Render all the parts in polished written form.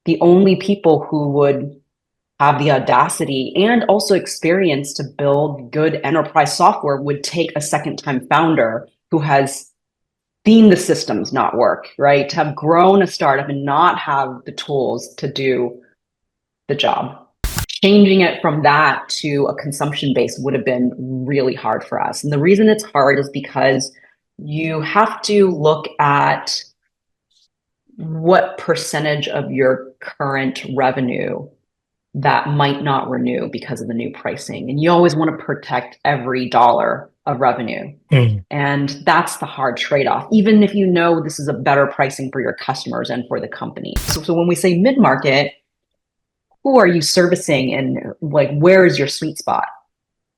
the only people who would have the audacity and also experience to build good enterprise software would take a second-time founder who has seen the systems not work, right? To have grown a startup and not have the tools to do the job. Changing it from that to a consumption base would have been really hard for us. And the reason it's hard is because you have to look at what percentage of your current revenue that might not renew because of the new pricing. And you always want to protect every dollar of revenue. And that's the hard trade-off, even if you know this is a better pricing for your customers and for the company. So when we say mid-market, who are you servicing and like where is your sweet spot?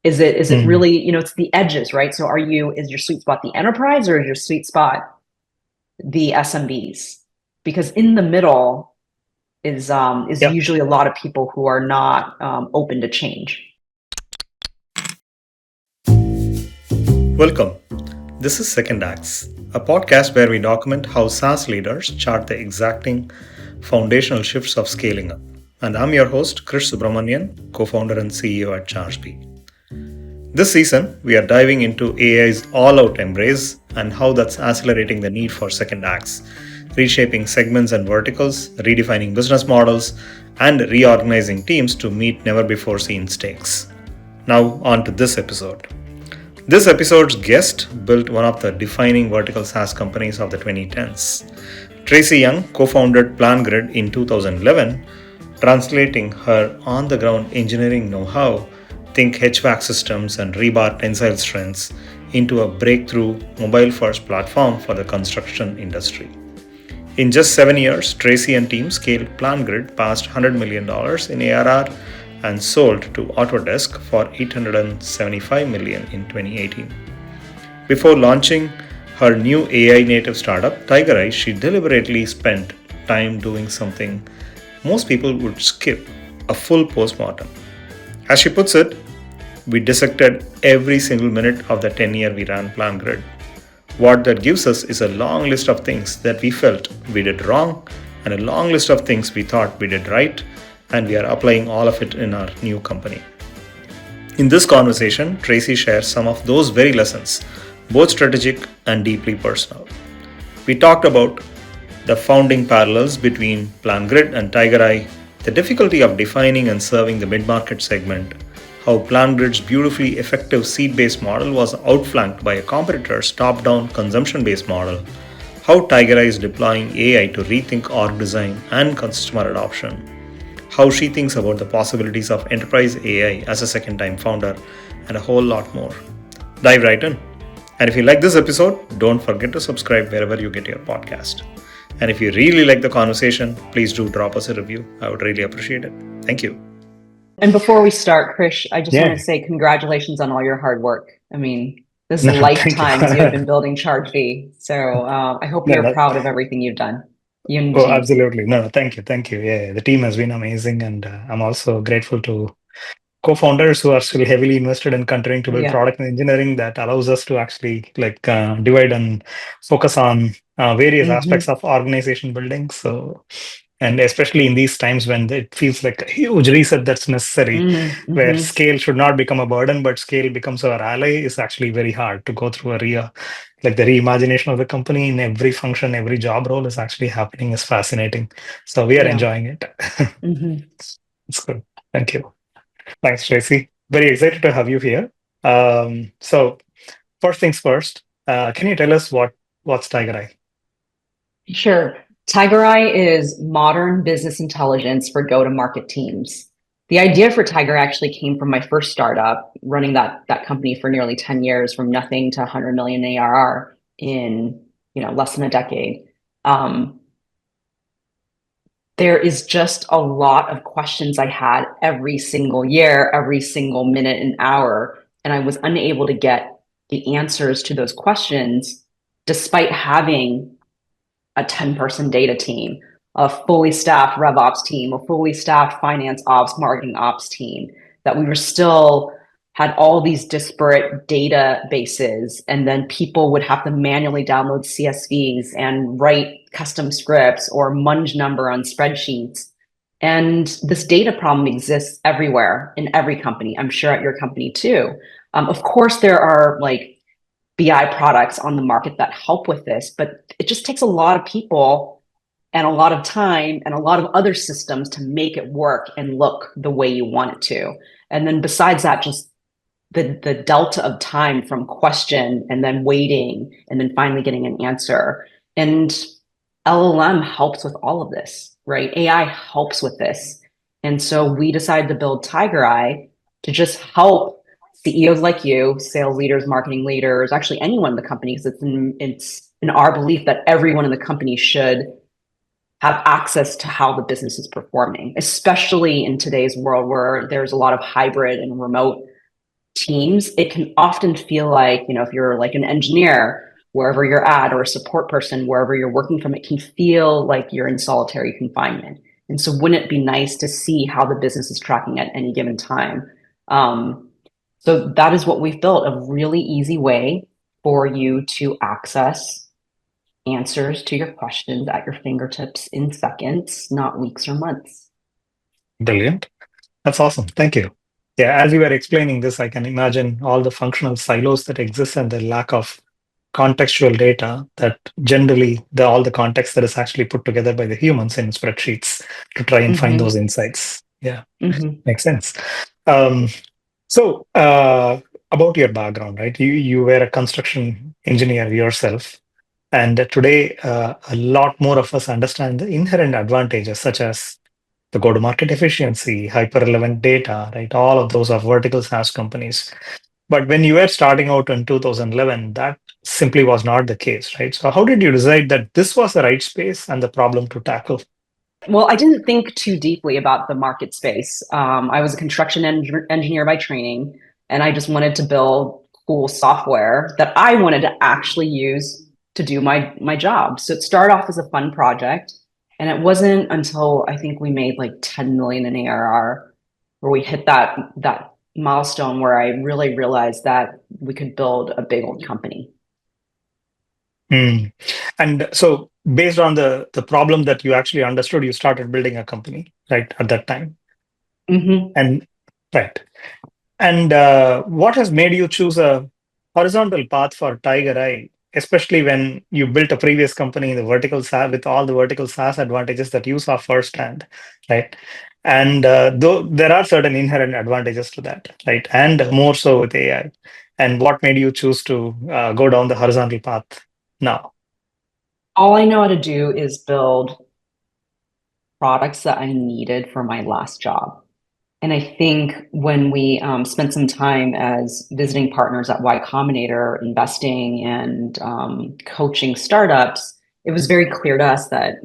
Is it really, it's the edges, right? So is your sweet spot the enterprise or is your sweet spot the SMBs? Because in the middle is usually a lot of people who are not open to change. Welcome. This is Second Acts, a podcast where we document how SaaS leaders chart the exacting foundational shifts of scaling up. And I'm your host, Krish Subramanian, co-founder and CEO at ChargeBee. This season, we are diving into AI's all-out embrace and how that's accelerating the need for second acts, reshaping segments and verticals, redefining business models, and reorganizing teams to meet never-before-seen stakes. Now, on to this episode. This episode's guest built one of the defining vertical SaaS companies of the 2010s. Tracy Young co-founded PlanGrid in 2011, translating her on-the-ground engineering know-how, think HVAC systems and rebar tensile strengths, into a breakthrough mobile-first platform for the construction industry. In just 7 years, Tracy and team scaled PlanGrid past $100 million in ARR and sold to Autodesk for $875 million in 2018. Before launching her new AI-native startup, TigerEye, she deliberately spent time doing something most people would skip, a full postmortem. As she puts it, we dissected every single minute of the 10-year we ran PlanGrid. What that gives us is a long list of things that we felt we did wrong and a long list of things we thought we did right, and we are applying all of it in our new company. In this conversation, Tracy shares some of those very lessons, both strategic and deeply personal. We talked about the founding parallels between PlanGrid and TigerEye, the difficulty of defining and serving the mid-market segment, how PlanGrid's beautifully effective seed-based model was outflanked by a competitor's top-down consumption-based model, how TigerEye is deploying AI to rethink org design and customer adoption, how she thinks about the possibilities of enterprise AI as a second-time founder, and a whole lot more. Dive right in. And if you like this episode, don't forget to subscribe wherever you get your podcast. And if you really like the conversation, please do drop us a review. I would really appreciate it. Thank you. And before we start, Krish, I just want to say congratulations on all your hard work. I mean, this is lifetimes you have been building ChargeBee. So I hope you're proud of everything you've done. Absolutely. No, thank you. Yeah, the team has been amazing. And I'm also grateful to co-founders who are still heavily invested in continuing to build product and engineering that allows us to actually divide and focus on various aspects of organization building. So, and especially in these times when it feels like a huge reset that's necessary, where scale should not become a burden, but scale becomes our ally, is actually very hard to go through the reimagination of the company in every function, every job role is actually happening is fascinating. So we are enjoying it. It's good. Thank you. Thanks, Tracy. Very excited to have you here. So first things first, can you tell us what's TigerEye? Sure. TigerEye is modern business intelligence for go-to-market teams. The idea for TigerEye actually came from my first startup, running that company for nearly 10 years, from nothing to 100 million ARR in less than a decade. There is just a lot of questions I had every single year, every single minute and hour, and I was unable to get the answers to those questions despite having a 10-person data team, a fully staffed RevOps team, a fully staffed finance ops, marketing ops team, that we were still had all these disparate databases, and then people would have to manually download CSVs and write custom scripts or munge number on spreadsheets And this data problem exists everywhere in every company. I'm sure at your company too. Of course, there are like BI products on the market that help with this, but it just takes a lot of people and a lot of time and a lot of other systems to make it work and look the way you want it to. And then besides that, just the delta of time from question and then waiting and then finally getting an answer. And LLM helps with all of this, right? AI helps with this. And so we decided to build TigerEye to just help CEOs like you, sales leaders, marketing leaders, actually anyone in the company, because it's in our belief that everyone in the company should have access to how the business is performing, especially in today's world where there's a lot of hybrid and remote teams. It can often feel like, if you're like an engineer, wherever you're at, or a support person, wherever you're working from, it can feel like you're in solitary confinement. And so wouldn't it be nice to see how the business is tracking at any given time? So that is what we've built, a really easy way for you to access answers to your questions at your fingertips in seconds, not weeks or months. Brilliant. That's awesome. Thank you. Yeah, as you were explaining this, I can imagine all the functional silos that exist and the lack of contextual data that generally all the context that is actually put together by the humans in spreadsheets to try and find those insights. Yeah, makes sense. So about your background, right? You were a construction engineer yourself. And today, a lot more of us understand the inherent advantages, such as the go-to-market efficiency, hyper-relevant data, right? All of those are vertical SaaS companies. But when you were starting out in 2011, that simply was not the case, right? So how did you decide that this was the right space and the problem to tackle? Well, I didn't think too deeply about the market space. I was a construction engineer by training, and I just wanted to build cool software that I wanted to actually use to do my job. So it started off as a fun project, and it wasn't until I think we made like 10 million in ARR where we hit that milestone where I really realized that we could build a big old company. And so based on the problem that you actually understood, you started building a company, right, at that time. And right. And what has made you choose a horizontal path for TigerEye, especially when you built a previous company in the vertical SaaS with all the vertical SaaS advantages that you saw firsthand, right? And though there are certain inherent advantages to that, right? And more so with AI. And what made you choose to go down the horizontal path now? All I know how to do is build products that I needed for my last job. And I think when we spent some time as visiting partners at Y Combinator, investing and coaching startups, it was very clear to us that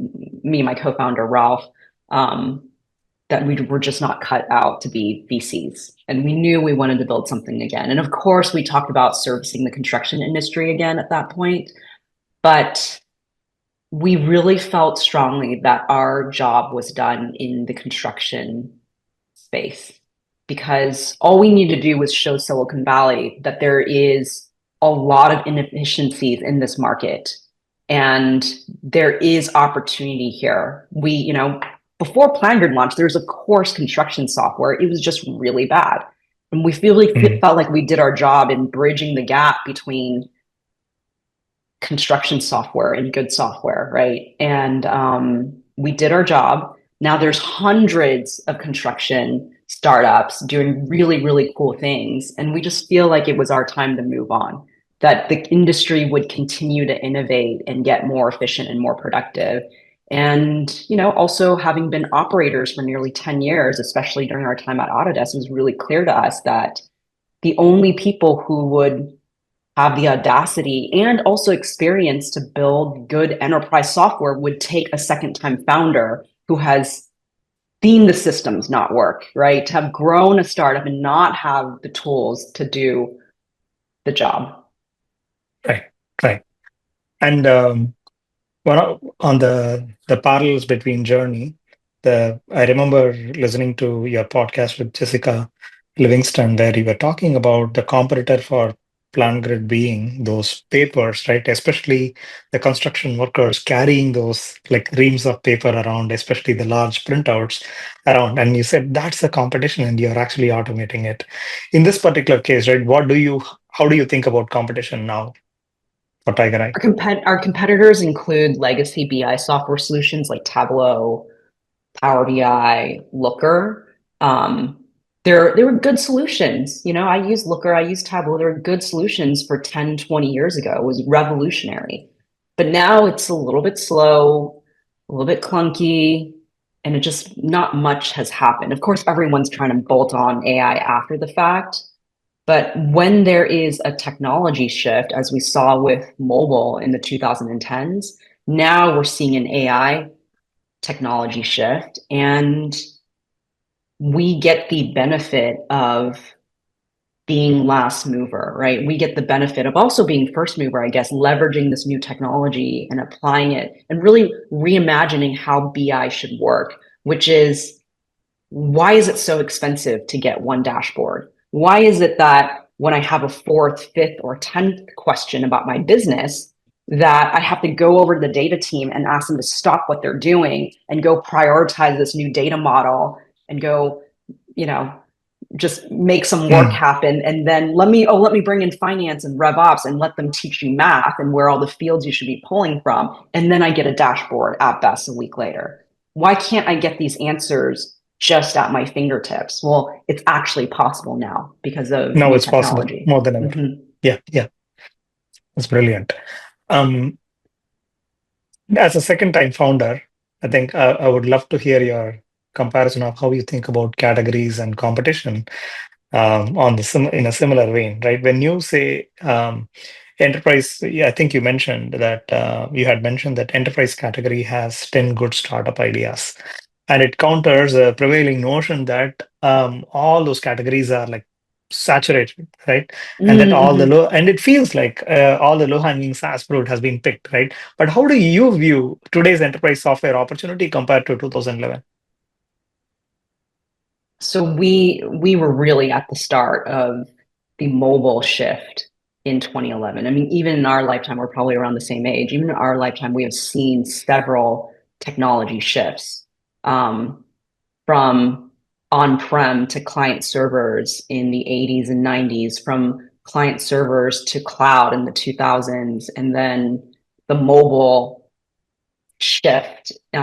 me and my co-founder Ralph, that we were just not cut out to be VCs. And we knew we wanted to build something again. And of course, we talked about servicing the construction industry again at that point. But we really felt strongly that our job was done in the construction space, because all we need to do was show Silicon Valley that there is a lot of inefficiencies in this market and there is opportunity here. Before PlanGrid launched, there was a course construction software. It was just really bad. And we felt like we did our job in bridging the gap between construction software and good software, right? And we did our job. Now there's hundreds of construction startups doing really, really cool things. And we just feel like it was our time to move on, that the industry would continue to innovate and get more efficient and more productive. And, also having been operators for nearly 10 years, especially during our time at Autodesk, it was really clear to us that the only people who would have the audacity and also experience to build good enterprise software would take a second-time founder who has seen the systems not work, right? To have grown a startup and not have the tools to do the job. Right. And on the parallels between journey, I remember listening to your podcast with Jessica Livingston, where you were talking about the competitor for PlanGrid being those papers, right? Especially the construction workers carrying those like reams of paper around, especially the large printouts around. And you said that's the competition and you're actually automating it. In this particular case, right, how do you think about competition now for TigerEye? Our competitors include legacy BI software solutions like Tableau, Power BI, Looker. They were good solutions. I use Looker, I use Tableau. They were good solutions for 10, 20 years ago. It was revolutionary. But now it's a little bit slow, a little bit clunky, and it just not much has happened. Of course, everyone's trying to bolt on AI after the fact. But when there is a technology shift, as we saw with mobile in the 2010s, now we're seeing an AI technology shift, and we get the benefit of being last mover, right? We get the benefit of also being first mover, I guess, leveraging this new technology and applying it and really reimagining how BI should work, which is, why is it so expensive to get one dashboard? Why is it that when I have a fourth, fifth, or 10th question about my business, that I have to go over to the data team and ask them to stop what they're doing and go prioritize this new data model and go, just make some work happen, and then let me bring in finance and rev ops and let them teach you math and where all the fields you should be pulling from, and then I get a dashboard at best a week later. Why can't I get these answers just at my fingertips? Well, it's actually possible now because of No, new it's possible technology. more than ever. Yeah, it's brilliant. As a second-time founder, I think I would love to hear your comparison of how you think about categories and competition in a similar vein, right? When you say enterprise, I think you mentioned that you had mentioned that enterprise category has 10 good startup ideas. And it counters a prevailing notion that all those categories are like saturated, right? And that and it feels like all the low-hanging SaaS fruit has been picked, right? But how do you view today's enterprise software opportunity compared to 2011? So we were really at the start of the mobile shift in 2011. I mean, even in our lifetime, we're probably around the same age. Even in our lifetime, we have seen several technology shifts, from on-prem to client servers in the 80s and 90s, from client servers to cloud in the 2000s, and then the mobile shift in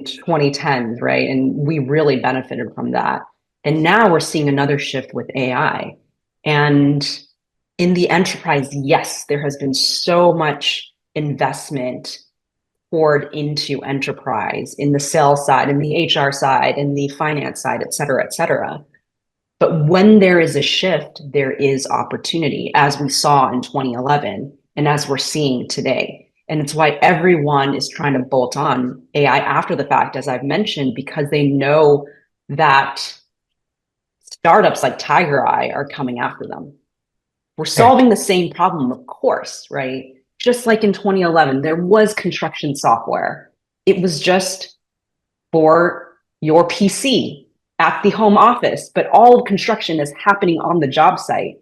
2010s, right? And we really benefited from that. And now we're seeing another shift with AI. And in the enterprise, yes, there has been so much investment poured into enterprise in the sales side, in the HR side, in the finance side, et cetera, et cetera. But when there is a shift, there is opportunity, as we saw in 2011 and as we're seeing today. And it's why everyone is trying to bolt on AI after the fact, as I've mentioned, because they know that startups like TigerEye are coming after them. We're solving the same problem, of course, right? Just like in 2011, there was construction software. It was just for your PC at the home office, but all of construction is happening on the job site.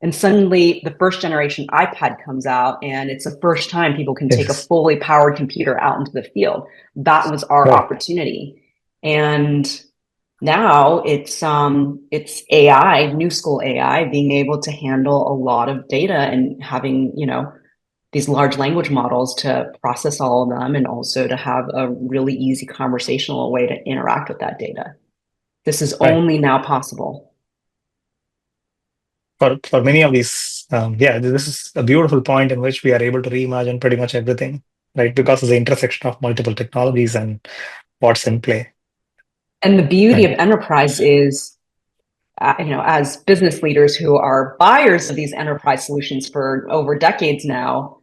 And suddenly the first generation iPad comes out, and it's the first time people can take a fully powered computer out into the field. That was our opportunity. And now it's AI, new school AI, being able to handle a lot of data and having, these large language models to process all of them, and also to have a really easy conversational way to interact with that data. This is only now possible. For many of these, this is a beautiful point in which we are able to reimagine pretty much everything, right? Because of the intersection of multiple technologies and what's in play. And the beauty of enterprise is, as business leaders who are buyers of these enterprise solutions for over decades now,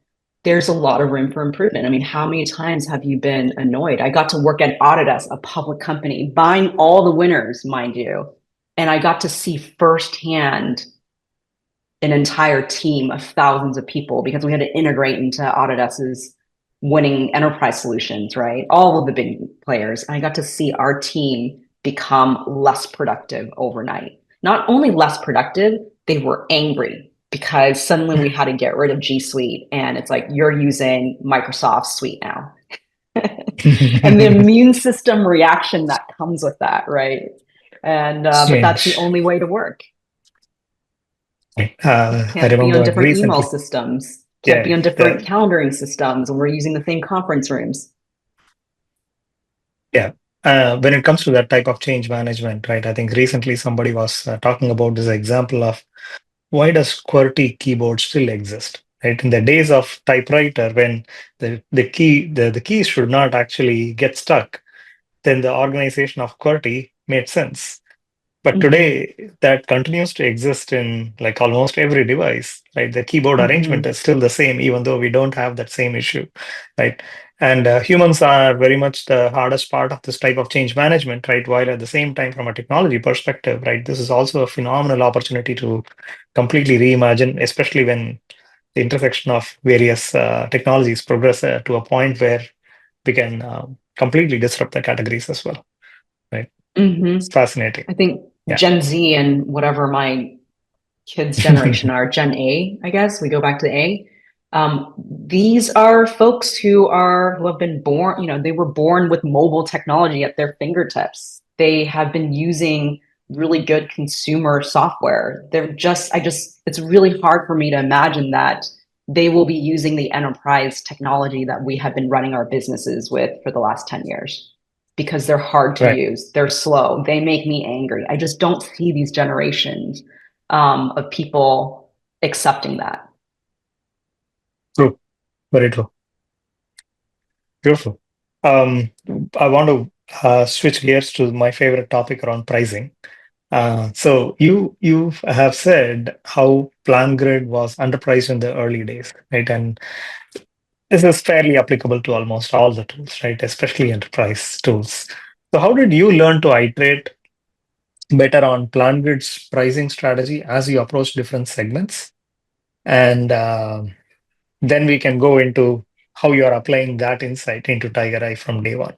there's a lot of room for improvement. I mean, how many times have you been annoyed? I got to work at Autodesk, a public company, buying all the winners, mind you. And I got to see firsthand an entire team of thousands of people, because we had to integrate into Autodesk's winning enterprise solutions, right? All of the big players. And I got to see our team become less productive overnight. Not only less productive, they were angry because suddenly we had to get rid of G Suite, and it's like you're using Microsoft Suite now. And the immune system reaction that comes with that, right? And but that's the only way to work. I Can't be on remember different email recently. systems, can't be on different calendaring systems, and we're using the same conference rooms. Yeah. When it comes to that type of change management, right? I think recently somebody was talking about this example of why does QWERTY keyboard still exist? Right? In the days of typewriter, when the keys should not actually get stuck, then the organization of QWERTY made sense. But today, that continues to exist in like almost every device, right? The keyboard arrangement is still the same, even though we don't have that same issue, right? And humans are very much the hardest part of this type of change management, right? While at the same time, from a technology perspective, right, this is also a phenomenal opportunity to completely reimagine, especially when the intersection of various technologies progress to a point where we can completely disrupt the categories as well, right? It's fascinating. I think Yeah. Gen Z and whatever my kids' generation are, Gen A, I guess we go back to A. These are folks who have been born, they were born with mobile technology at their fingertips. They have been using really good consumer software. It's really hard for me to imagine that they will be using the enterprise technology that we have been running our businesses with for the last 10 years because they're hard to use. They're slow. They make me angry. I just don't see these generations of people accepting that. True. Very true. Beautiful. I want to switch gears to my favorite topic around pricing. So you have said how PlanGrid was underpriced in the early days, right? And this is fairly applicable to almost all the tools, right? Especially enterprise tools. So how did you learn to iterate better on PlanGrid's pricing strategy as you approach different segments? And then we can go into how you are applying that insight into TigerEye from day one.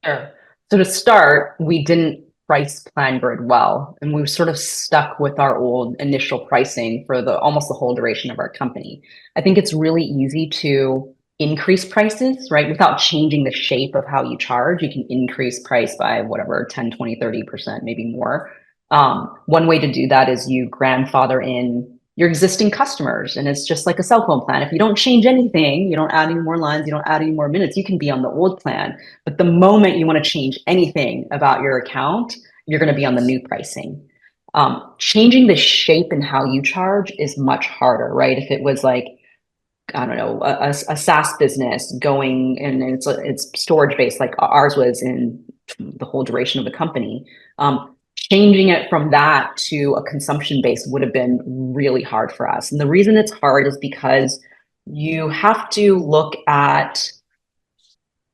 Sure. So to start, we didn't price PlanGrid well, and we were sort of stuck with our old initial pricing for almost the whole duration of our company. I think it's really easy to increase prices, right? Without changing the shape of how you charge, you can increase price by whatever, 10, 20, 30%, maybe more. One way to do that is you grandfather in your existing customers. And it's just like a cell phone plan. If you don't change anything, you don't add any more lines, you don't add any more minutes, you can be on the old plan. But the moment you want to change anything about your account, you're going to be on the new pricing. Changing the shape and how you charge is much harder, right? If it was like, I don't know, a SaaS business going and it's storage based like ours was in the whole duration of the company. Changing it from that to a consumption base would have been really hard for us. And the reason it's hard is because you have to look at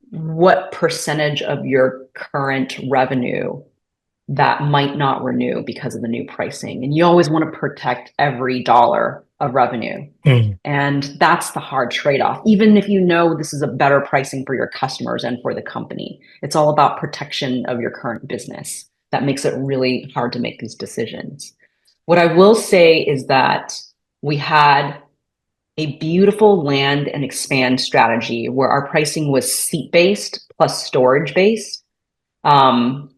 what percentage of your current revenue that might not renew because of the new pricing. And you always want to protect every dollar of revenue. And that's the hard trade-off. Even if you know this is a better pricing for your customers and for the company, it's all about protection of your current business. That makes it really hard to make these decisions. What I will say is that we had a beautiful land and expand strategy where our pricing was seat-based plus storage-based. So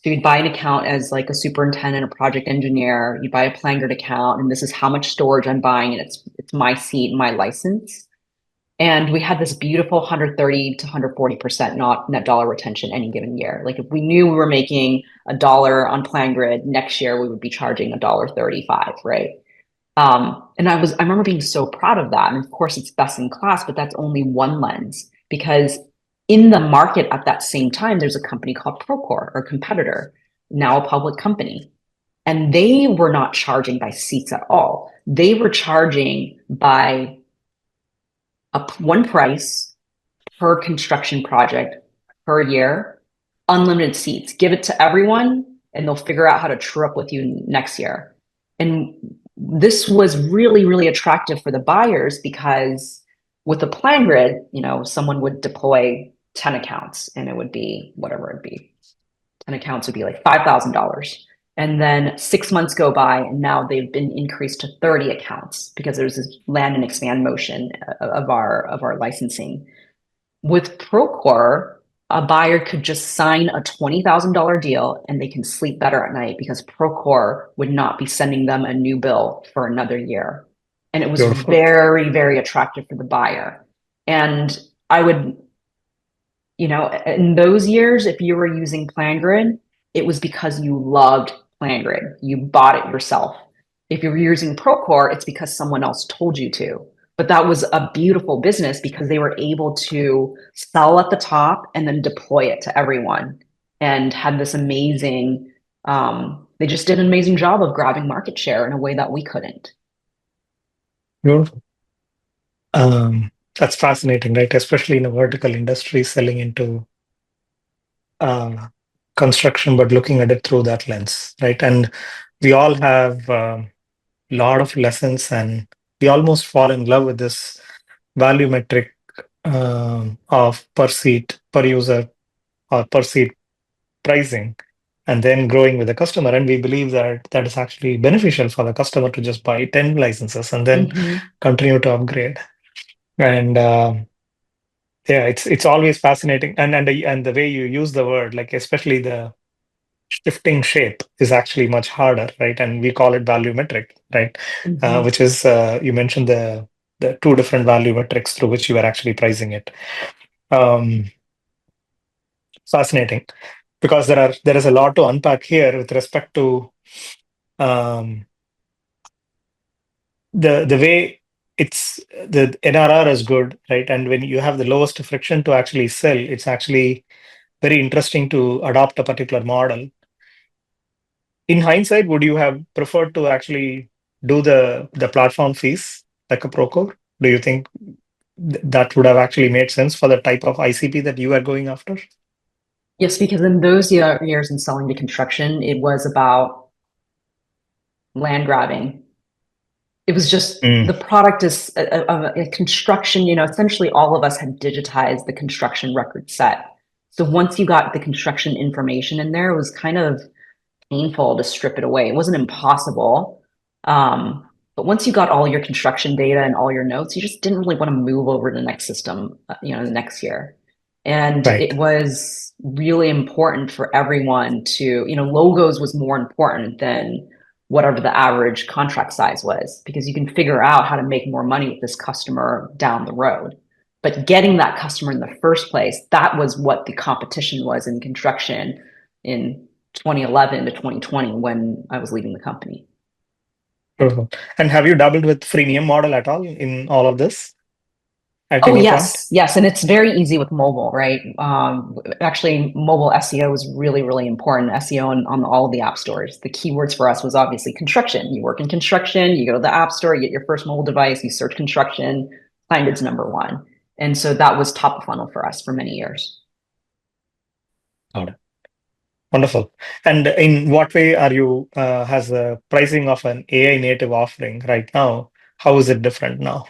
you'd buy an account as like a superintendent, a project engineer, you buy a PlanGrid account, and this is how much storage I'm buying, and it's my seat and my license. And we had this beautiful 130 to 140% net dollar retention any given year. Like if we knew we were making $1 on PlanGrid, next year we would be charging $1.35, right? And I remember being so proud of that. And of course it's best in class, but that's only one lens because in the market at that same time, there's a company called Procore, or competitor, now a public company. And they were not charging by seats at all. They were charging by one price per construction project per year, unlimited seats. Give it to everyone, and they'll figure out how to true up with you next year. And this was really, really attractive for the buyers because with the PlanGrid, someone would deploy 10 accounts and it would be whatever it'd be. 10 accounts would be like $5,000. And then 6 months go by, and now they've been increased to 30 accounts because there's this land and expand motion of our licensing. With Procore, a buyer could just sign a $20,000 deal and they can sleep better at night because Procore would not be sending them a new bill for another year. And it was Beautiful. very, very attractive for the buyer. And I would, in those years, if you were using PlanGrid, it was because you loved PlanGrid. You bought it yourself. If you were using Procore, it's because someone else told you to. But that was a beautiful business because they were able to sell at the top and then deploy it to everyone and had this amazing, they just did an amazing job of grabbing market share in a way that we couldn't. Beautiful. That's fascinating, right? Especially in a vertical industry selling into construction, but looking at it through that lens, right? And we all have a lot of lessons, and we almost fall in love with this value metric of per seat, per user, or per seat pricing, and then growing with the customer. And we believe that that is actually beneficial for the customer to just buy 10 licenses and then continue to upgrade. And yeah, it's always fascinating. And the way you use the word, like especially the shifting shape is actually much harder, right? And we call it value metric, right? Which is you mentioned the two different value metrics through which you are actually pricing it. Fascinating, because there is a lot to unpack here with respect to the way it's the NRR is good, right? And when you have the lowest friction to actually sell, it's actually very interesting to adopt a particular model. In hindsight, would you have preferred to actually do the platform fees like a Procore? Do you think that would have actually made sense for the type of ICP that you are going after? Yes, because in those years in selling to construction, it was about land grabbing. It was just the product is a construction, essentially all of us had digitized the construction record set. So once you got the construction information in there, it was kind of painful to strip it away. It wasn't impossible. But once you got all your construction data and all your notes, you just didn't really want to move over to the next system, the next year. And Right. it was really important for everyone to, logos was more important than whatever the average contract size was, because you can figure out how to make more money with this customer down the road. But getting that customer in the first place, that was what the competition was in construction in 2011 to 2020 when I was leaving the company. And have you dabbled with freemium model at all in all of this? Oh, yes. Yes. And it's very easy with mobile, right? Actually, mobile SEO is really, really important. SEO on all of the app stores. The keywords for us was obviously construction. You work in construction, you go to the app store, you get your first mobile device, you search construction, PlanGrid's number one. And so that was top of funnel for us for many years. Got it. Wonderful. And in what way are you, has the pricing of an AI native offering right now, how is it different now?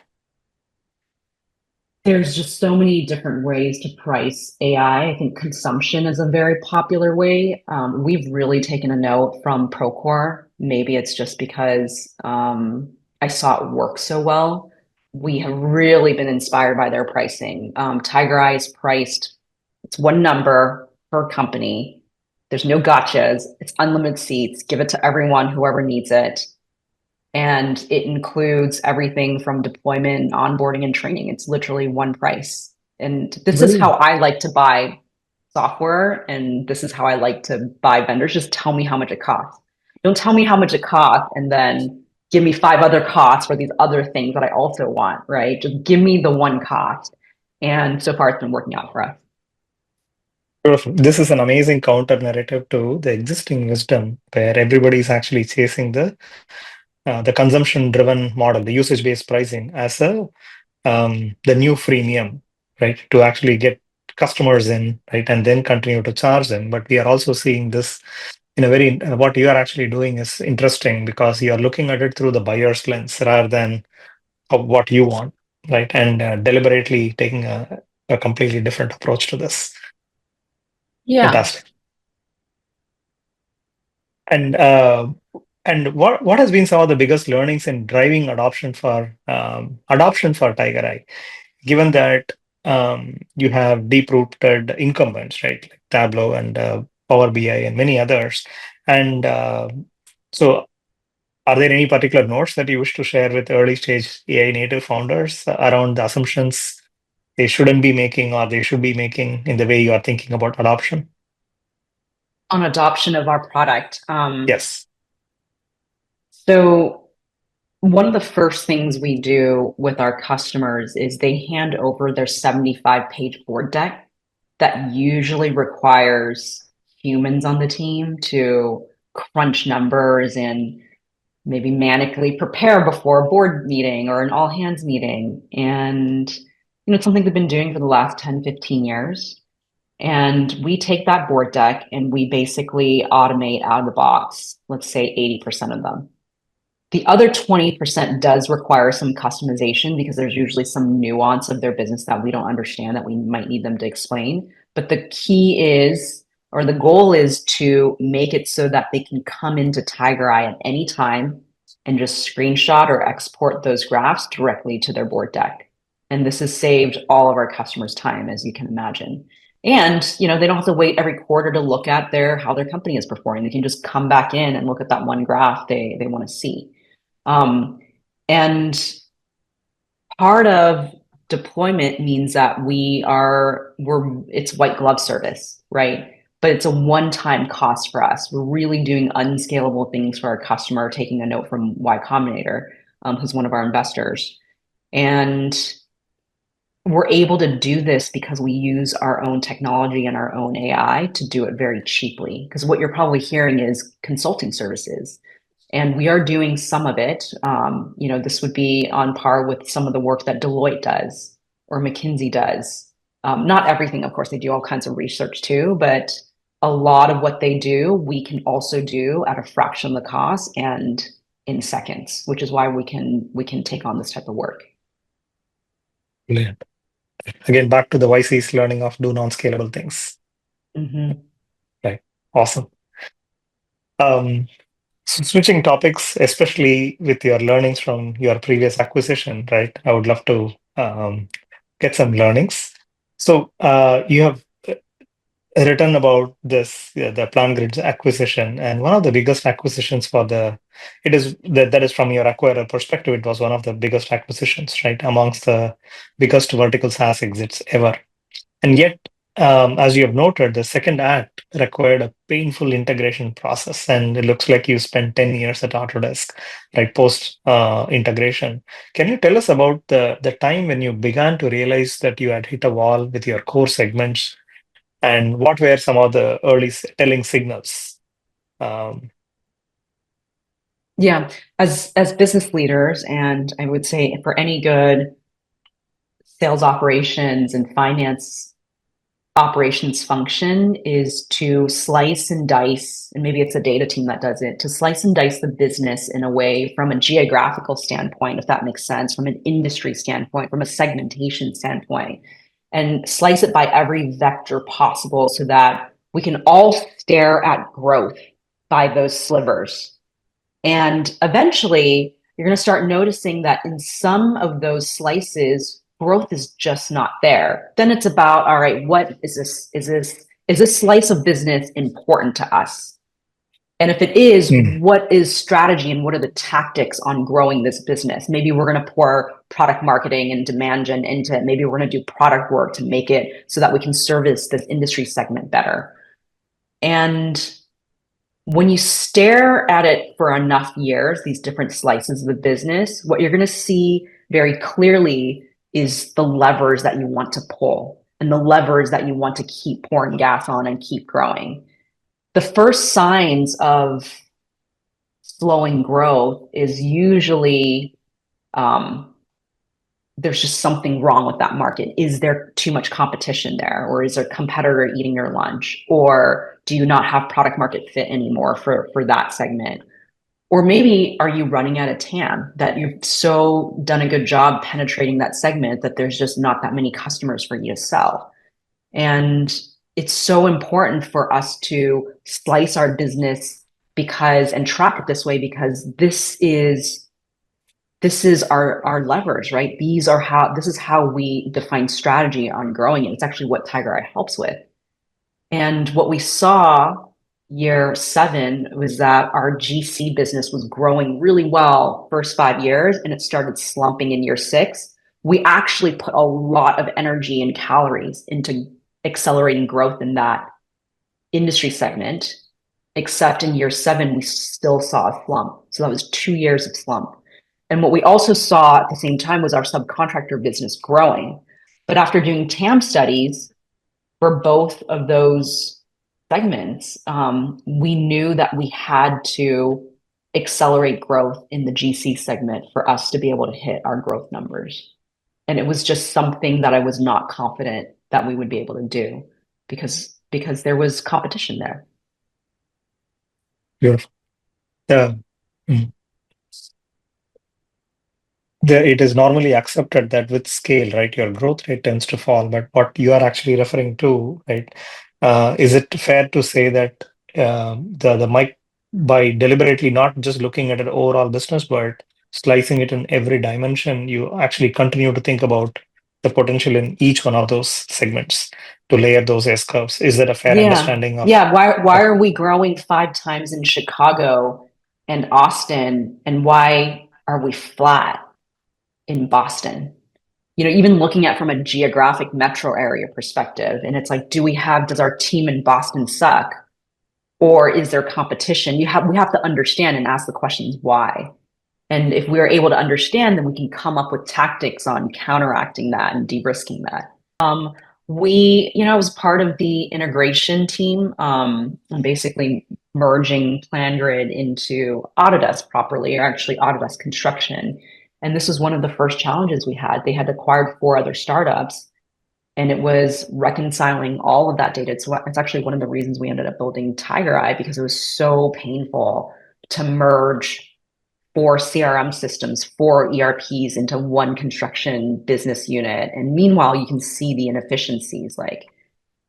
There's just so many different ways to price AI. I think consumption is a very popular way. We've really taken a note from Procore. Maybe it's just because I saw it work so well. We have really been inspired by their pricing. TigerEye is priced, it's one number per company. There's no gotchas. It's unlimited seats. Give it to everyone, whoever needs it. And it includes everything from deployment, onboarding, and training. It's literally one price. And this is how I like to buy software, and this is how I like to buy vendors. Just tell me how much it costs. Don't tell me how much it costs and then give me 5 other costs for these other things that I also want, right? Just give me the one cost. And so far, it's been working out for us. This is an amazing counter narrative to the existing wisdom where everybody is actually chasing the consumption-driven model, the usage-based pricing as the new freemium, right? To actually get customers in, right, and then continue to charge them. But we are also seeing this in a very what you are actually doing is interesting because you are looking at it through the buyer's lens rather than of what you want, right? And deliberately taking a completely different approach to this. Yeah. Fantastic. And what has been some of the biggest learnings in driving adoption for TigerEye, given that you have deep-rooted incumbents, right, like Tableau and Power BI and many others. And so, are there any particular notes that you wish to share with early-stage AI native founders around the assumptions they shouldn't be making or they should be making in the way you are thinking about adoption? On adoption of our product. Yes. So one of the first things we do with our customers is they hand over their 75-page board deck that usually requires humans on the team to crunch numbers and maybe manically prepare before a board meeting or an all hands meeting. And, it's something they've been doing for the last 10, 15 years. And we take that board deck and we basically automate out of the box, let's say 80% of them. The other 20% does require some customization because there's usually some nuance of their business that we don't understand that we might need them to explain. But the key is, or the goal is to make it so that they can come into TigerEye at any time and just screenshot or export those graphs directly to their board deck. And this has saved all of our customers time, as you can imagine. And they don't have to wait every quarter to look at how their company is performing. They can just come back in and look at that one graph they want to see. And part of deployment means that it's white glove service, right? But it's a one-time cost for us. We're really doing unscalable things for our customer, taking a note from Y Combinator, who's one of our investors. And we're able to do this because we use our own technology and our own AI to do it very cheaply. Because what you're probably hearing is consulting services. And we are doing some of it. This would be on par with some of the work that Deloitte does or McKinsey does. Not everything, of course, they do all kinds of research too, but a lot of what they do, we can also do at a fraction of the cost and in seconds, which is why we can take on this type of work. Brilliant. Again, back to the YC's learning of do non-scalable things. Mm-hmm. Right. Awesome. So switching topics, especially with your learnings from your previous acquisition, right? I would love to get some learnings. So you have written about this, the PlanGrid's acquisition, and one of the biggest acquisitions that is from your acquirer perspective, it was one of the biggest acquisitions, right? Amongst the biggest vertical SaaS exits ever. And yet, as you have noted, the second act required a painful integration process, and it looks like you spent 10 years at Autodesk, right, post integration. Can you tell us about the time when you began to realize that you had hit a wall with your core segments, and what were some of the early telling signals? Yeah, as business leaders, and I would say for any good sales operations and finance operations function is to slice and dice, and maybe it's a data team that does it, to slice and dice the business in a way from a geographical standpoint, if that makes sense, from an industry standpoint, from a segmentation standpoint, and slice it by every vector possible so that we can all stare at growth by those slivers. And eventually, you're going to start noticing that in some of those slices, growth is just not there. Then it's about, all right, what is this? Is this slice of business important to us? And if it is, what is strategy and what are the tactics on growing this business? Maybe we're going to pour product marketing and demand gen into it. Maybe we're going to do product work to make it so that we can service this industry segment better. And when you stare at it for enough years, these different slices of the business, what you're going to see very clearly is the levers that you want to pull and the levers that you want to keep pouring gas on and keep growing. The first signs of slowing growth is usually there's just something wrong with that market. Is there too much competition there? Or is a competitor eating your lunch? Or do you not have product market fit anymore for that segment? Or maybe are you running out of TAM that you've so done a good job penetrating that segment that there's just not that many customers for you to sell? And it's so important for us to slice our business and track it this way, because this is our levers, right? This is how we define strategy on growing it. It's actually what TigerEye helps with. And what we saw year 7 was that our GC business was growing really well first 5 years, and it started slumping in year 6. We actually put a lot of energy and calories into accelerating growth in that industry segment, except in year 7, we still saw a slump. So that was 2 years of slump. And what we also saw at the same time was our subcontractor business growing. But after doing TAM studies for both of those segments, we knew that we had to accelerate growth in the GC segment for us to be able to hit our growth numbers. And it was just something that I was not confident that we would be able to do because there was competition there. Beautiful. Mm. It is normally accepted that with scale, right, your growth rate tends to fall. But what you are actually referring to, right, is it fair to say that the mic, by deliberately not just looking at an overall business, but slicing it in every dimension, you actually continue to think about the potential in each one of those segments to layer those S curves? Is that a fair understanding of? Yeah. Why are we growing 5 times in Chicago and Austin, and why are we flat in Boston? Even looking at from a geographic metro area perspective, and it's like, does our team in Boston suck, or is there competition? We have to understand and ask the questions why. And if we're able to understand, then we can come up with tactics on counteracting that and de-risking that. I was part of the integration team, and basically merging PlanGrid into Autodesk properly, or actually Autodesk Construction. And this was one of the first challenges we had. They had acquired 4 other startups, and it was reconciling all of that data. It's actually one of the reasons we ended up building TigerEye, because it was so painful to merge 4 CRM systems, 4 ERPs into one construction business unit. And meanwhile, you can see the inefficiencies. Like,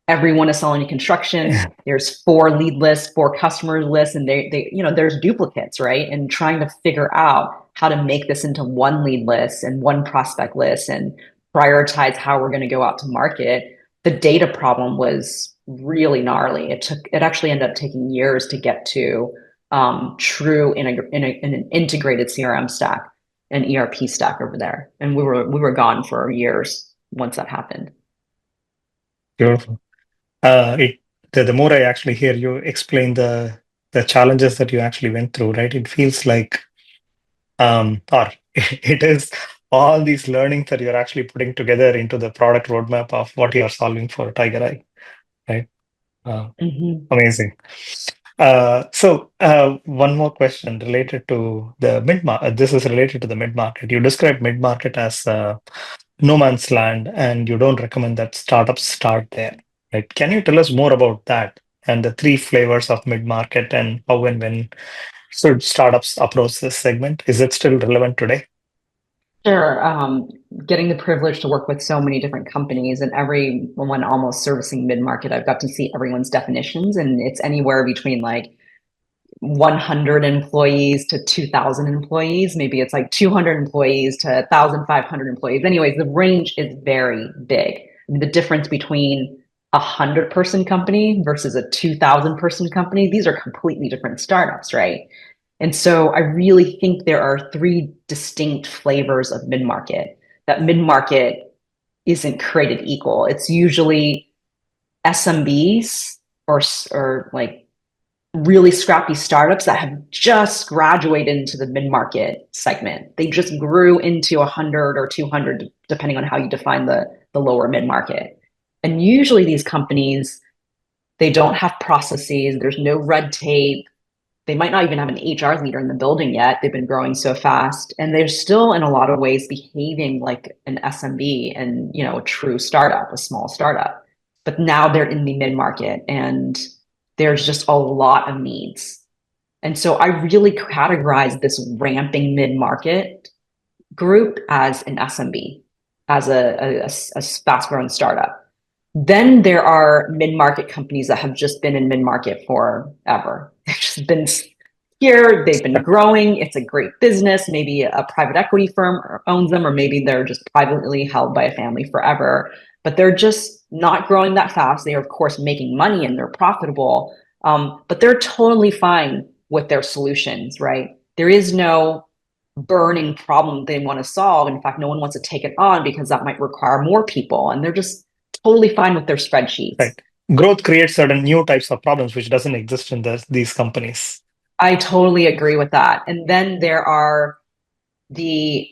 everyone is selling construction. There's 4 lead lists, 4 customer lists, and there's duplicates, right? And trying to figure out how to make this into one lead list and one prospect list and prioritize how we're going to go out to market. The data problem was really gnarly. It actually ended up taking years to get to true in an integrated CRM stack and ERP stack over there. And we were gone for years once that happened. Beautiful. The more I actually hear you explain the challenges that you actually went through, right? It feels like, or it is all these learnings that you're actually putting together into the product roadmap of what you are solving for TigerEye, right? Amazing. So one more question related to the mid-market. This is related to the mid-market. You described mid-market as no man's land, and you don't recommend that startups start there. Right? Can you tell us more about that and the 3 flavors of mid-market, and how and when should startups approach this segment? Is it still relevant today? Sure. Getting the privilege to work with so many different companies, and everyone almost servicing mid-market, I've got to see everyone's definitions, and it's anywhere between like 100 employees to 2,000 employees. Maybe it's like 200 employees to 1,500 employees. Anyways, the range is very big. I mean, the difference between a 100-person company versus a 2,000-person company, these are completely different startups, right? And so I really think there are 3 distinct flavors of mid-market. That mid-market isn't created equal. It's usually SMBs or like really scrappy startups that have just graduated into the mid-market segment. They just grew into 100 or 200, depending on how you define the lower mid-market. And usually these companies, they don't have processes. There's no red tape. They might not even have an HR leader in the building yet. They've been growing so fast, and they're still in a lot of ways behaving like an SMB and, a true startup, a small startup. But now they're in the mid-market, and there's just a lot of needs. And so I really categorize this ramping mid-market group as an SMB, as a fast-growing startup. Then there are mid-market companies that have just been in mid-market forever. They've just been here, they've been growing, it's a great business, maybe a private equity firm owns them, or maybe they're just privately held by a family forever, but they're just not growing that fast. They are, of course, making money and they're profitable, but they're totally fine with their solutions, right? There is no burning problem they want to solve. In fact, no one wants to take it on because that might require more people, and they're just totally fine with their spreadsheets. Right. Growth creates certain new types of problems which doesn't exist in these companies. I totally agree with that. And then there are the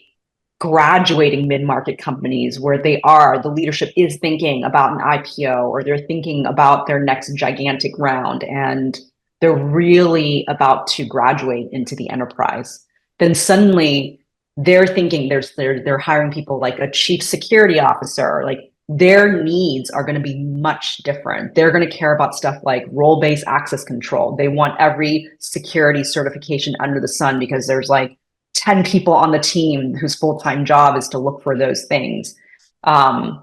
graduating mid-market companies where the leadership is thinking about an IPO, or they're thinking about their next gigantic round, and they're really about to graduate into the enterprise. Then suddenly they're thinking they're hiring people like a chief security officer. Like, their needs are going to be much different. They're going to care about stuff like role-based access control. They want every security certification under the sun because there's like 10 people on the team whose full-time job is to look for those things. And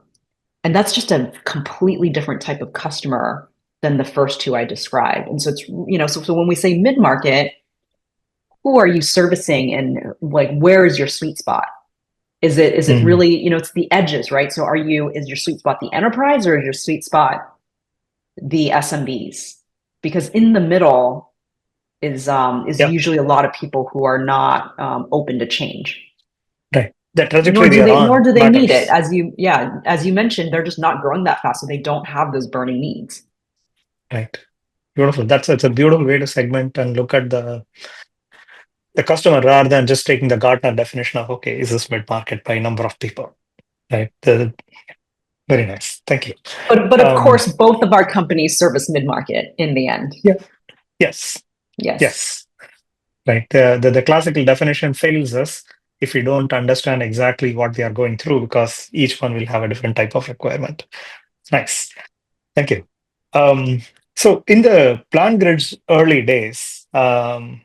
that's just a completely different type of customer than the first two I described. And so it's, so when we say mid-market, who are you servicing, and like, where is your sweet spot? Is it really, it's the edges, right? So is your sweet spot the enterprise, or is your sweet spot the SMBs? Because in the middle is usually a lot of people who are not open to change. Right. The trajectory Nor do they need it. matters. As you mentioned, they're just not growing that fast, so they don't have those burning needs. Right. Beautiful. It's a beautiful way to segment and look at the customer rather than just taking the Gartner definition of, okay, is this mid-market by number of people? Right. Very nice. Thank you. But of course, both of our companies service mid-market in the end. Yeah. Yes. Right. The classical definition fails us if we don't understand exactly what they are going through, because each one will have a different type of requirement. Nice. Thank you. So in the PlanGrid's early days,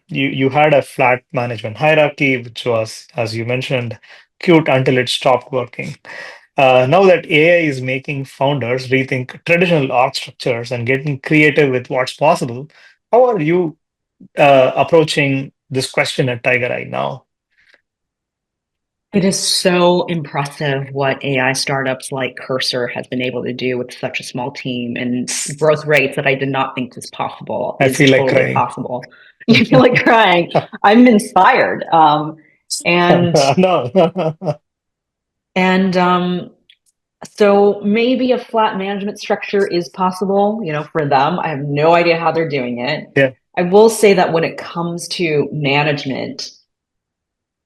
you had a flat management hierarchy, which was, as you mentioned, cute until it stopped working. Now that AI is making founders rethink traditional org structures and getting creative with what's possible, how are you approaching this question at TigerEye now? It is so impressive what AI startups like Cursor has been able to do with such a small team, and growth rates that I did not think was possible. I feel like crying. Possible. You feel like crying. I'm inspired. So maybe a flat management structure is possible, for them. I have no idea how they're doing it. Yeah. I will say that when it comes to management,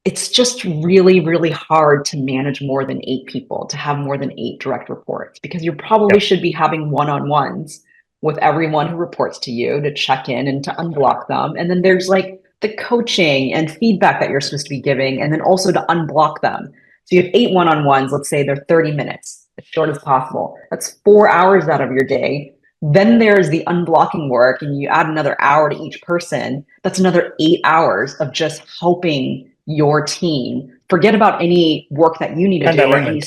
it's just really, really hard to manage more than 8 people, to have more than 8 direct reports, because you probably should be having one-on-ones with everyone who reports to you to check in and to unblock them. And then there's like the coaching and feedback that you're supposed to be giving, and then also to unblock them. So you have 8 one-on-ones, let's say they're 30 minutes, as short as possible. That's 4 hours out of your day. Then there's the unblocking work, and you add another hour to each person. That's another 8 hours of just helping your team. Forget about any work that you need to do.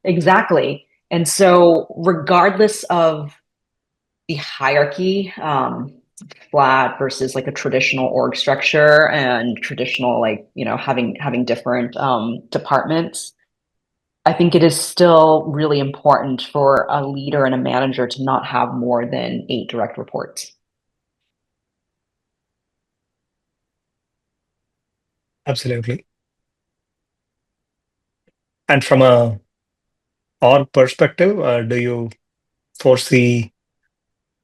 Exactly. And so regardless of the hierarchy, flat versus like a traditional org structure and traditional, like, having different departments, I think it is still really important for a leader and a manager to not have more than 8 direct reports. Absolutely. And from a org perspective, do you foresee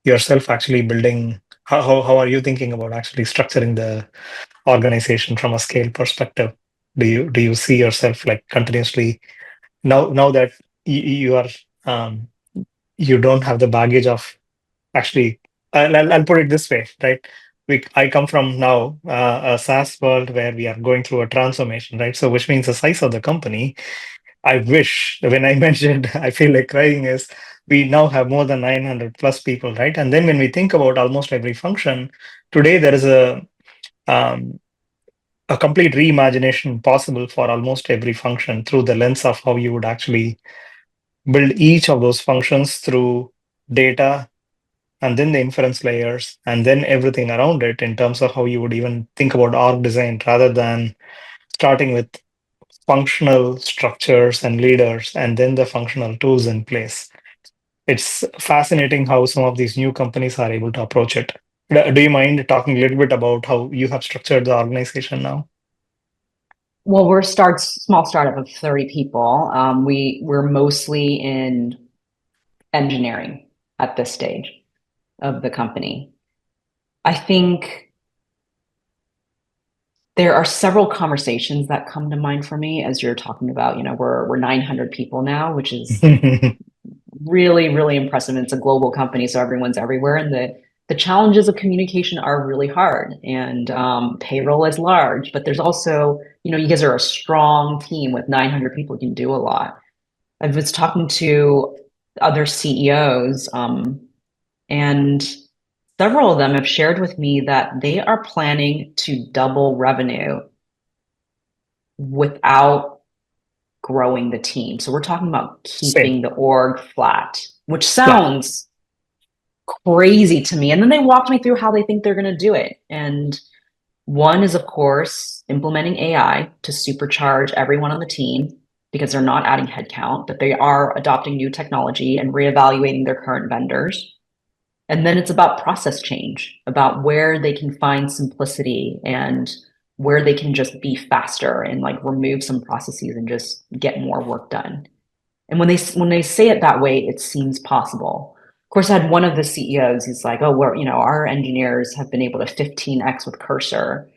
yourself actually building? How are you thinking about actually structuring the organization from a scale perspective? Do you see yourself like continuously now that you are you don't have the baggage of actually? I'll put it this way, right? I come from now a SaaS world where we are going through a transformation, right? So which means the size of the company. I wish, when I mentioned I feel like crying, is we now have more than 900 plus people, right? And then when we think about almost every function, today there is a complete reimagination possible for almost every function through the lens of how you would actually build each of those functions through data and then the inference layers, and then everything around it in terms of how you would even think about org design rather than starting with functional structures and leaders and then the functional tools in place. It's fascinating how some of these new companies are able to approach it. Do you mind talking a little bit about how you have structured the organization now? Well, we're small startup of 30 people. We're mostly in engineering at this stage of the company. I think there are several conversations that come to mind for me as you're talking about, we're 900 people now, which is really, really impressive. And it's a global company, so everyone's everywhere. And the challenges of communication are really hard, and payroll is large, but there's also, you guys are a strong team with 900 people, you can do a lot. I was talking to other CEOs, and several of them have shared with me that they are planning to double revenue without growing the team. So we're talking about keeping the org flat, which sounds crazy to me. And then they walked me through how they think they're going to do it. And one is, of course, implementing AI to supercharge everyone on the team, because they're not adding headcount, but they are adopting new technology and reevaluating their current vendors. And then it's about process change, about where they can find simplicity and where they can just be faster and like remove some processes and just get more work done. And when they say it that way, it seems possible. Of course, I had one of the CEOs, he's like, oh, our engineers have been able to 15x with Cursor,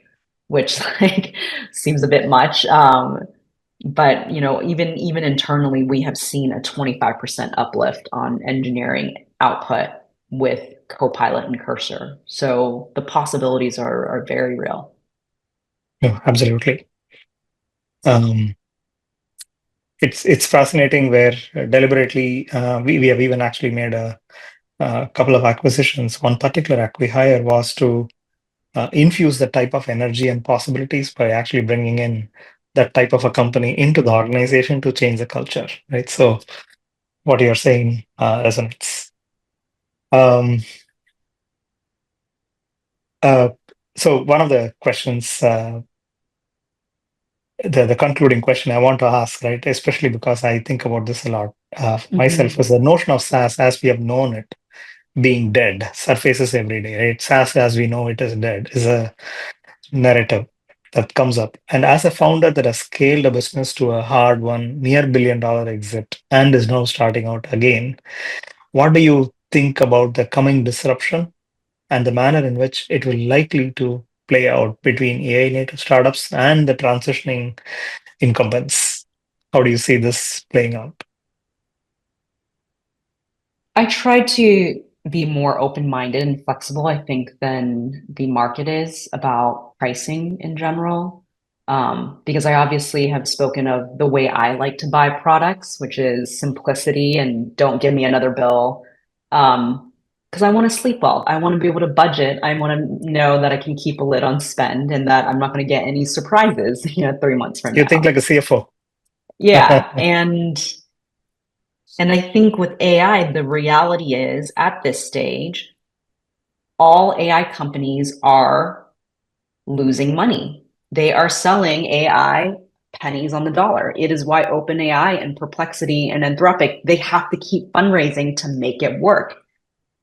which like seems a bit much. But even internally, we have seen a 25% uplift on engineering output with Copilot and Cursor. So the possibilities are very real. No, absolutely. It's fascinating where deliberately we have even actually made a couple of acquisitions. One particular acqui-hire was to infuse the type of energy and possibilities by actually bringing in that type of a company into the organization to change the culture, right? So what you're saying resonates. So one of the questions, the concluding question I want to ask, right, especially because I think about this a lot myself, is the notion of SaaS as we have known it being dead surfaces every day, right? SaaS as we know it is dead is a narrative that comes up. And as a founder that has scaled a business to a hard one, near $1 billion exit, and is now starting out again, what do you think about the coming disruption and the manner in which it will likely to play out between AI native startups and the transitioning incumbents? How do you see this playing out? I try to be more open-minded and flexible, I think, than the market is about pricing in general. Because I obviously have spoken of the way I like to buy products, which is simplicity and don't give me another bill. Because I want to sleep well. I want to be able to budget. I want to know that I can keep a lid on spend and that I'm not going to get any surprises, 3 months from now. You think like a CFO. Yeah. And I think with AI, the reality is at this stage, all AI companies are losing money. They are selling AI pennies on the dollar. It is why OpenAI and Perplexity and Anthropic, they have to keep fundraising to make it work,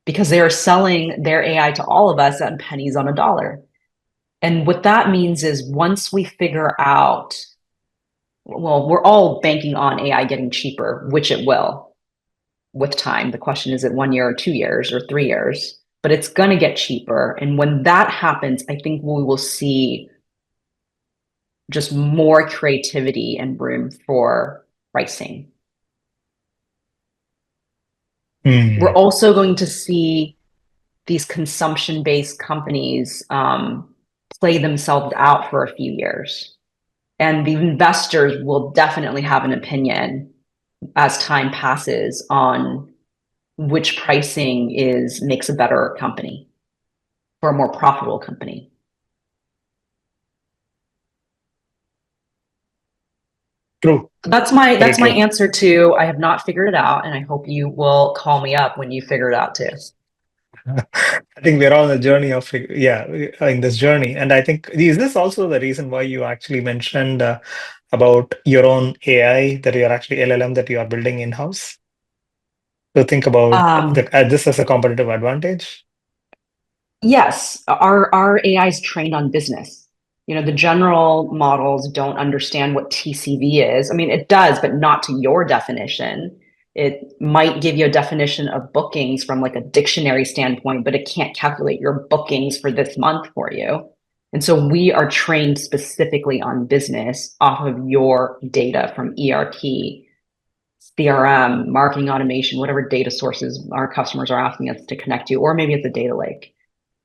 because they are selling their AI to all of us at pennies on a dollar. And what that means is once we figure out, well, we're all banking on AI getting cheaper, which it will with time. The question is it 1 year or 2 years or 3 years, but it's going to get cheaper. And when that happens, I think we will see just more creativity and room for pricing. We're also going to see these consumption-based companies play themselves out for a few years. And the investors will definitely have an opinion as time passes on which pricing makes a better company or a more profitable company. True. That's my answer to I have not figured it out, and I hope you will call me up when you figure it out too. I think we're on the journey of, in this journey. And I think, is this also the reason why you actually mentioned about your own AI, that you're actually LLM that you are building in-house? To think about this as a competitive advantage? Yes, our AI is trained on business. The general models don't understand what TCV is. I mean, it does, but not to your definition. It might give you a definition of bookings from like a dictionary standpoint, but it can't calculate your bookings for this month for you. And so we are trained specifically on business off of your data from ERP, CRM, marketing automation, whatever data sources our customers are asking us to connect to, or maybe it's a data lake.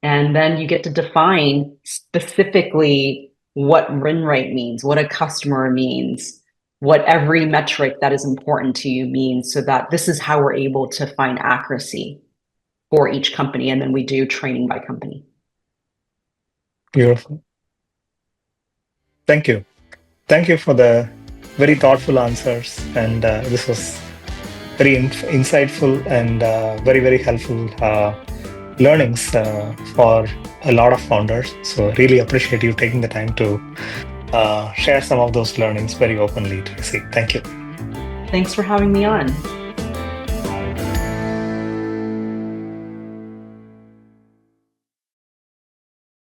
And then you get to define specifically what win rate means, what a customer means, what every metric that is important to you means, so that this is how we're able to find accuracy for each company. And then we do training by company. Beautiful. Thank you. Thank you for the very thoughtful answers. And this was very insightful and very, very helpful learnings for a lot of founders. So really appreciate you taking the time to share some of those learnings very openly, Tracy. Thank you. Thanks for having me on.